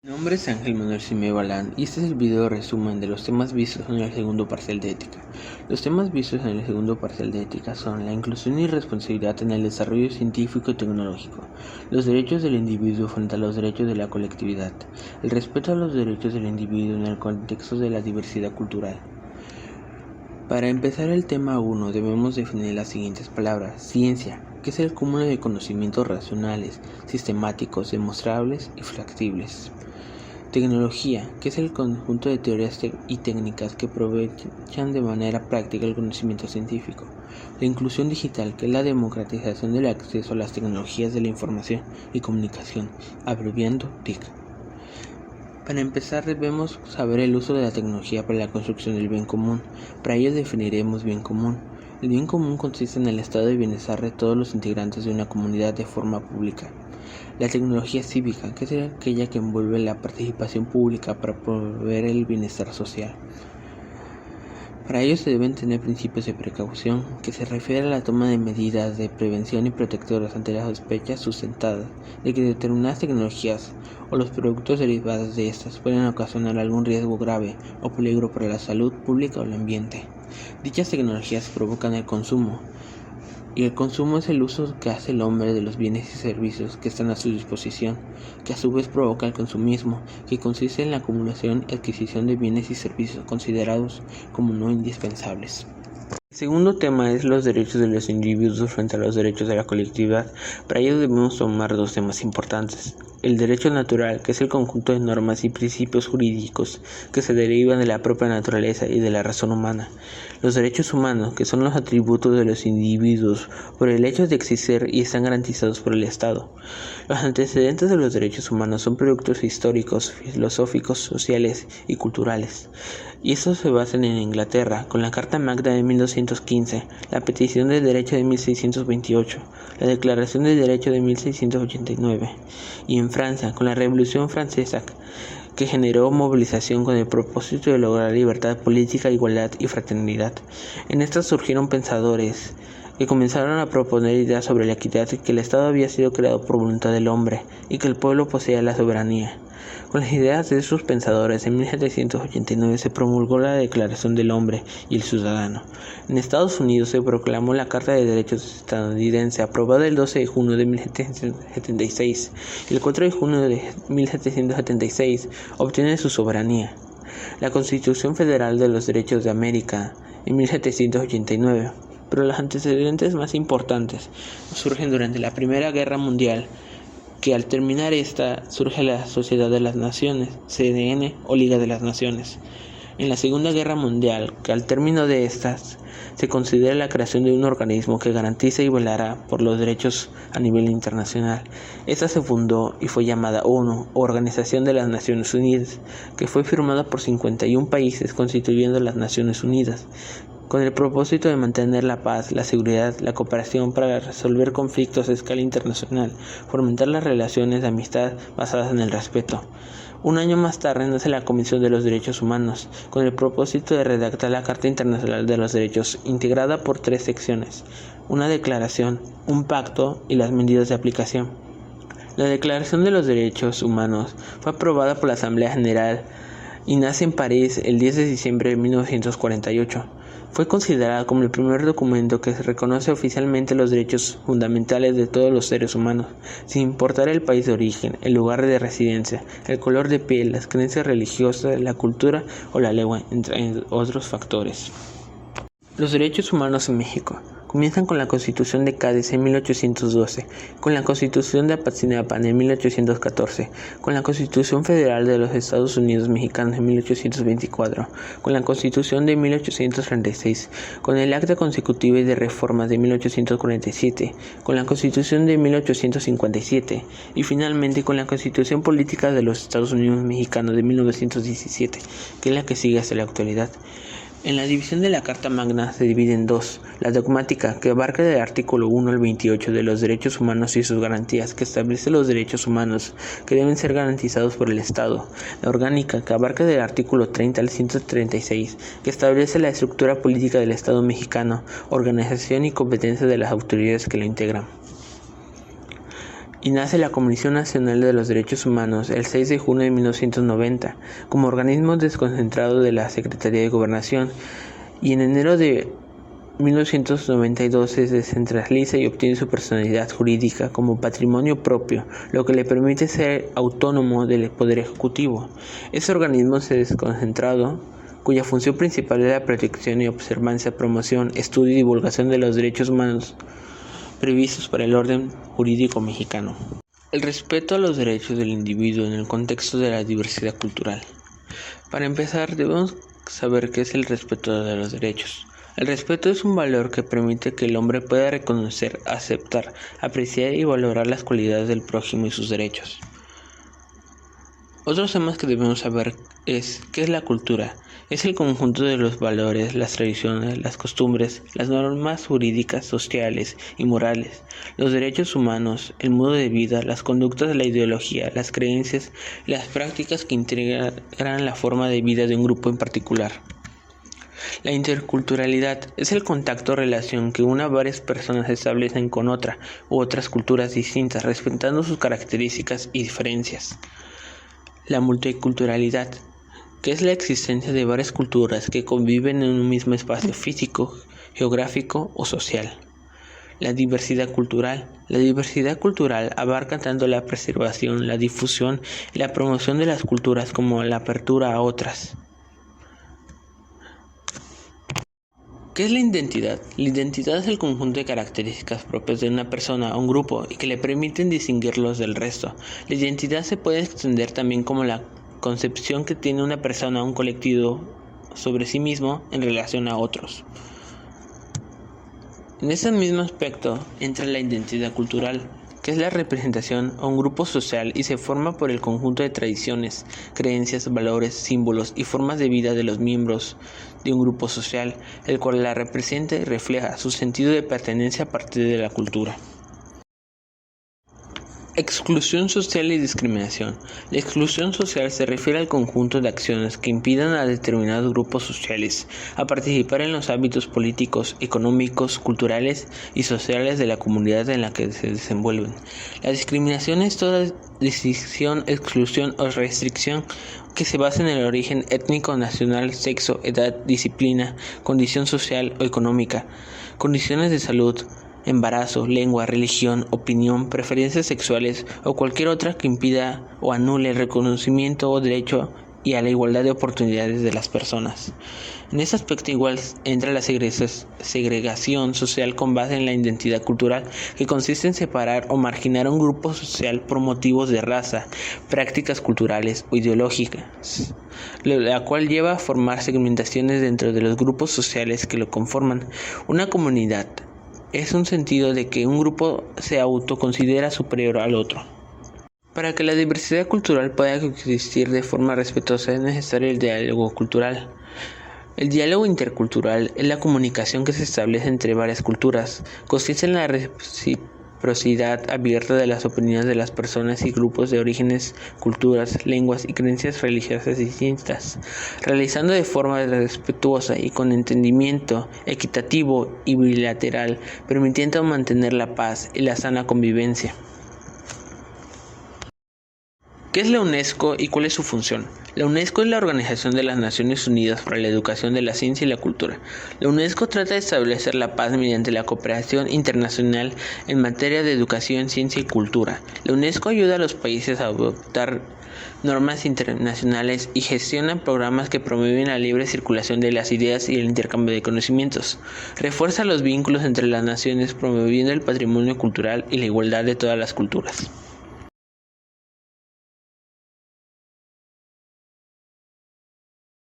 Mi nombre es Ángel Manuel Simé Balán y este es el video resumen de los temas vistos en el segundo parcial de ética. Los temas vistos en el segundo parcial de ética son la inclusión y responsabilidad en el desarrollo científico y tecnológico, los derechos del individuo frente a los derechos de la colectividad, el respeto a los derechos del individuo en el contexto de la diversidad cultural. Para empezar el tema 1 debemos definir las siguientes palabras: ciencia, que es el cúmulo de conocimientos racionales, sistemáticos, demostrables y factibles. Tecnología, que es el conjunto de teorías y técnicas que aprovechan de manera práctica el conocimiento científico. La inclusión digital, que es la democratización del acceso a las tecnologías de la información y comunicación, abreviando TIC. Para empezar debemos saber el uso de la tecnología para la construcción del bien común. Para ello definiremos bien común. El bien común consiste en el estado de bienestar de todos los integrantes de una comunidad de forma pública. La tecnología cívica, que es aquella que envuelve la participación pública para promover el bienestar social. Para ello se deben tener principios de precaución, que se refiere a la toma de medidas de prevención y protectoras ante las sospechas sustentadas de que determinadas tecnologías o los productos derivados de estas pueden ocasionar algún riesgo grave o peligro para la salud pública o el ambiente. Dichas tecnologías provocan el consumo, y el consumo es el uso que hace el hombre de los bienes y servicios que están a su disposición, que a su vez provoca el consumismo, que consiste en la acumulación y adquisición de bienes y servicios considerados como no indispensables. El segundo tema es los derechos de los individuos frente a los derechos de la colectividad. Para ello debemos tomar dos temas importantes: el derecho natural, que es el conjunto de normas y principios jurídicos que se derivan de la propia naturaleza y de la razón humana. Los derechos humanos, que son los atributos de los individuos por el hecho de existir y están garantizados por el Estado. Los antecedentes de los derechos humanos son productos históricos, filosóficos, sociales y culturales, y estos se basan en Inglaterra con la Carta Magna de 1215, la Petición de Derecho de 1628, la Declaración de Derecho de 1689, y en Francia con la Revolución Francesa, que generó movilización con el propósito de lograr libertad política, igualdad y fraternidad. En estas surgieron pensadores que comenzaron a proponer ideas sobre la equidad, que el Estado había sido creado por voluntad del hombre y que el pueblo poseía la soberanía. Con las ideas de esos pensadores, en 1789 se promulgó la Declaración del Hombre y el Ciudadano. En Estados Unidos se proclamó la Carta de Derechos estadounidense, aprobada el 12 de junio de 1776, y el 4 de junio de 1776 obtiene su soberanía. La Constitución Federal de los Derechos de América, en 1789. Pero los antecedentes más importantes surgen durante la Primera Guerra Mundial, que al terminar esta surge la Sociedad de las Naciones, CDN o Liga de las Naciones. En la Segunda Guerra Mundial, que al término de estas, se considera la creación de un organismo que garantiza y velará por los derechos a nivel internacional. Esta se fundó y fue llamada ONU, Organización de las Naciones Unidas, que fue firmada por 51 países constituyendo las Naciones Unidas, con el propósito de mantener la paz, la seguridad, la cooperación para resolver conflictos a escala internacional, fomentar las relaciones de amistad basadas en el respeto. Un año más tarde nace la Comisión de los Derechos Humanos, con el propósito de redactar la Carta Internacional de los Derechos, integrada por 3 secciones: una declaración, un pacto y las medidas de aplicación. La Declaración de los Derechos Humanos fue aprobada por la Asamblea General y nace en París el 10 de diciembre de 1948. Fue considerada como el primer documento que reconoce oficialmente los derechos fundamentales de todos los seres humanos, sin importar el país de origen, el lugar de residencia, el color de piel, las creencias religiosas, la cultura o la lengua, entre otros factores. Los derechos humanos en México comienzan con la Constitución de Cádiz en 1812, con la Constitución de Apatzingán en 1814, con la Constitución Federal de los Estados Unidos Mexicanos en 1824, con la Constitución de 1836, con el Acta Constitutiva y de Reformas de 1847, con la Constitución de 1857 y finalmente con la Constitución Política de los Estados Unidos Mexicanos de 1917, que es la que sigue hasta la actualidad. En la división de la Carta Magna se divide en dos: la dogmática, que abarca del artículo 1 al 28 de los derechos humanos y sus garantías, que establece los derechos humanos que deben ser garantizados por el Estado; la orgánica, que abarca del artículo 30 al 136, que establece la estructura política del Estado mexicano, organización y competencia de las autoridades que lo integran. y nace la Comisión Nacional de los Derechos Humanos el 6 de junio de 1990 como organismo desconcentrado de la Secretaría de Gobernación, y en enero de 1992 se descentraliza y obtiene su personalidad jurídica como patrimonio propio, lo que le permite ser autónomo del Poder Ejecutivo. Este organismo desconcentrado, cuya función principal es la protección y observancia, promoción, estudio y divulgación de los derechos humanos previstos para el orden jurídico mexicano. El respeto a los derechos del individuo en el contexto de la diversidad cultural. Para empezar, debemos saber qué es el respeto de los derechos. El respeto es un valor que permite que el hombre pueda reconocer, aceptar, apreciar y valorar las cualidades del prójimo y sus derechos. Otros temas que debemos saber es ¿qué es la cultura? Es el conjunto de los valores, las tradiciones, las costumbres, las normas jurídicas, sociales y morales, los derechos humanos, el modo de vida, las conductas de la ideología, las creencias y las prácticas que integran la forma de vida de un grupo en particular. La interculturalidad es el contacto o relación que una o varias personas establecen con otra u otras culturas distintas, respetando sus características y diferencias. La multiculturalidad, que es la existencia de varias culturas que conviven en un mismo espacio físico, geográfico o social. La diversidad cultural. La diversidad cultural abarca tanto la preservación, la difusión y la promoción de las culturas como la apertura a otras. ¿Qué es la identidad? La identidad es el conjunto de características propias de una persona o un grupo y que le permiten distinguirlos del resto. La identidad se puede extender también como la concepción que tiene una persona o un colectivo sobre sí mismo en relación a otros. En ese mismo aspecto entra la identidad cultural, que es la representación a un grupo social y se forma por el conjunto de tradiciones, creencias, valores, símbolos y formas de vida de los miembros de un grupo social, el cual la representa y refleja su sentido de pertenencia a partir de la cultura. Exclusión social y discriminación. La exclusión social se refiere al conjunto de acciones que impidan a determinados grupos sociales a participar en los ámbitos políticos, económicos, culturales y sociales de la comunidad en la que se desenvuelven. La discriminación es toda distinción, exclusión o restricción que se basa en el origen étnico, nacional, sexo, edad, disciplina, condición social o económica, condiciones de salud, embarazo, lengua, religión, opinión, preferencias sexuales o cualquier otra que impida o anule el reconocimiento o derecho y a la igualdad de oportunidades de las personas. En este aspecto igual entra la segregación social con base en la identidad cultural, que consiste en separar o marginar a un grupo social por motivos de raza, prácticas culturales o ideológicas, la cual lleva a formar segmentaciones dentro de los grupos sociales que lo conforman. Una comunidad es un sentido de que un grupo se autoconsidera superior al otro. Para que la diversidad cultural pueda coexistir de forma respetuosa es necesario el diálogo cultural. El diálogo intercultural es la comunicación que se establece entre varias culturas. Consiste en la reciprocidad abierta de las opiniones de las personas y grupos de orígenes, culturas, lenguas y creencias religiosas distintas, realizando de forma respetuosa y con entendimiento equitativo y bilateral, permitiendo mantener la paz y la sana convivencia. ¿Qué es la UNESCO y cuál es su función? La UNESCO es la Organización de las Naciones Unidas para la Educación de la Ciencia y la Cultura. La UNESCO trata de establecer la paz mediante la cooperación internacional en materia de educación, ciencia y cultura. La UNESCO ayuda a los países a adoptar normas internacionales y gestiona programas que promueven la libre circulación de las ideas y el intercambio de conocimientos. Refuerza los vínculos entre las naciones promoviendo el patrimonio cultural y la igualdad de todas las culturas.